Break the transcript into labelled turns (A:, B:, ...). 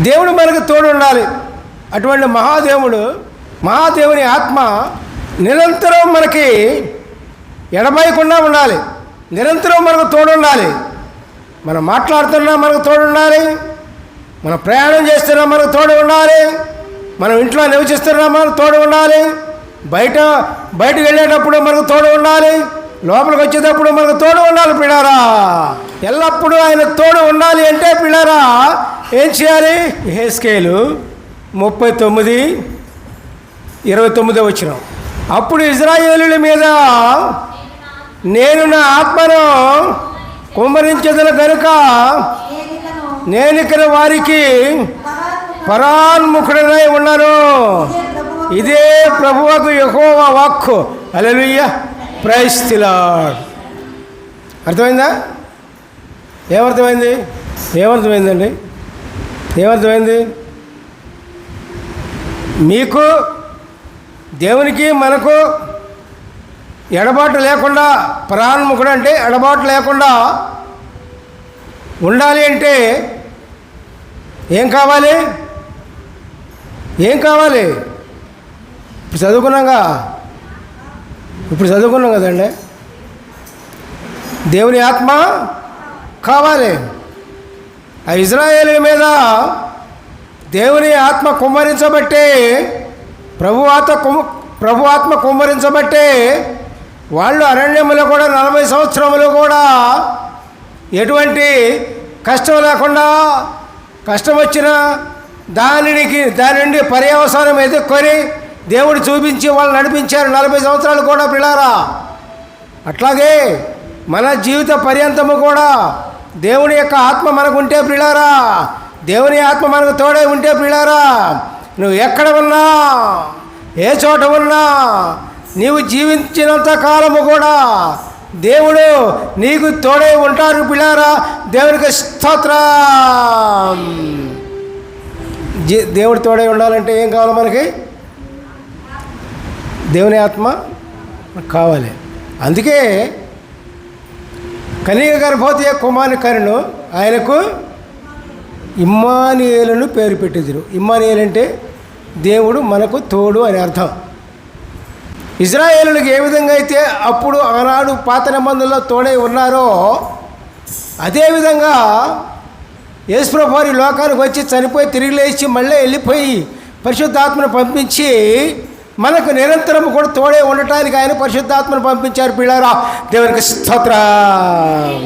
A: దేవుడు మనకు తోడు ఉండాలి. అటువంటి మహాదేవుని ఆత్మ నిరంతరం మనకి ఎడబాయకుండా ఉండాలి. నిరంతరం మనకు తోడు ఉండాలి. మనం మాట్లాడుతున్నా మనకు తోడు ఉండాలి. మనం ప్రయాణం చేస్తున్నా మనకు తోడు ఉండాలి. మనం ఇంట్లో నివసిస్తున్నా మనకు తోడు ఉండాలి. బయటకు వెళ్ళేటప్పుడు మనకు తోడు ఉండాలి. లోపలికి వచ్చేటప్పుడు మనకు తోడు ఉండాలి పిల్లారా. ఎల్లప్పుడూ ఆయన తోడు ఉండాలి అంటే పిల్లారా ఏం చేయాలి? యెహెజ్కేలు 39:29 అప్పుడు ఇశ్రాయేలీయుల మీద నేను నా ఆత్మను కుమ్మరించదను కనుక నేనిక్కడ వారికి పరాన్ముఖుడనై ఉన్నాను. ఇదే ప్రభువుకు యెహోవా వాక్కు. హల్లెలూయా, ప్రైజ్ ది లార్డ్. అర్థమైందా? ఏమర్థమైందండి? ఏమర్థమైంది? మీకు దేవునికి మనకు ఎడబాటు లేకుండా, పరాన్ముఖుడు అంటే ఎడబాటు లేకుండా ఉండాలి అంటే ఏం కావాలి? ఇప్పుడు చదువుకున్నాం కదండి. దేవుని ఆత్మ కావాలి. ఆ ఇశ్రాయేలు మీద దేవుని ఆత్మ కుమ్మరించబట్టే, ప్రభు ఆత్మ కుమ్మరించబట్టే వాళ్ళు అరణ్యములో కూడా 40 సంవత్సరములు కూడా ఎటువంటి కష్టం లేకుండా, కష్టం వచ్చినా దాని నుండి పర్యవసానం ఎదుర్కొని దేవుడు చూపించి వాళ్ళు నడిపించారు 40 సంవత్సరాలు కూడా పిల్లారా. అట్లాగే మన జీవిత పర్యంతము కూడా దేవుని యొక్క ఆత్మ మనకు ఉంటే పిల్లారా, దేవుని ఆత్మ మనకు తోడే ఉంటే పిల్లారా, నువ్వు ఎక్కడ ఉన్నా, ఏ చోట ఉన్నా, నీవు జీవించినంత కాలము కూడా దేవుడు నీకు తోడే ఉంటారు పిల్లారా. దేవునికి స్తోత్రం. దేవుడు తోడే ఉండాలంటే ఏం కావాలి మనకి? దేవుని ఆత్మ కావాలి. అందుకే కన్యక గర్భవతి కుమారుని కనును ఆయనకు ఇమ్మానుయేలును పేరు పెట్టింది. ఇమ్మానుయేలు అంటే దేవుడు మనకు తోడు అని అర్థం. ఇశ్రాయేలులకు ఏ విధంగా అయితే అప్పుడు ఆనాడు పాత నిబంధనలో తోడై ఉన్నారో అదేవిధంగా యేసుప్రభు వారి లోకానికి వచ్చి చనిపోయి తిరిగి లేచి మళ్ళీ వెళ్ళిపోయి పరిశుద్ధాత్మను పంపించి మనకు నిరంతరం కూడా తోడే ఉండటానికి ఆయన పరిశుద్ధాత్మను పంపించారు పిల్లారా. దేవునికి స్తోత్రం.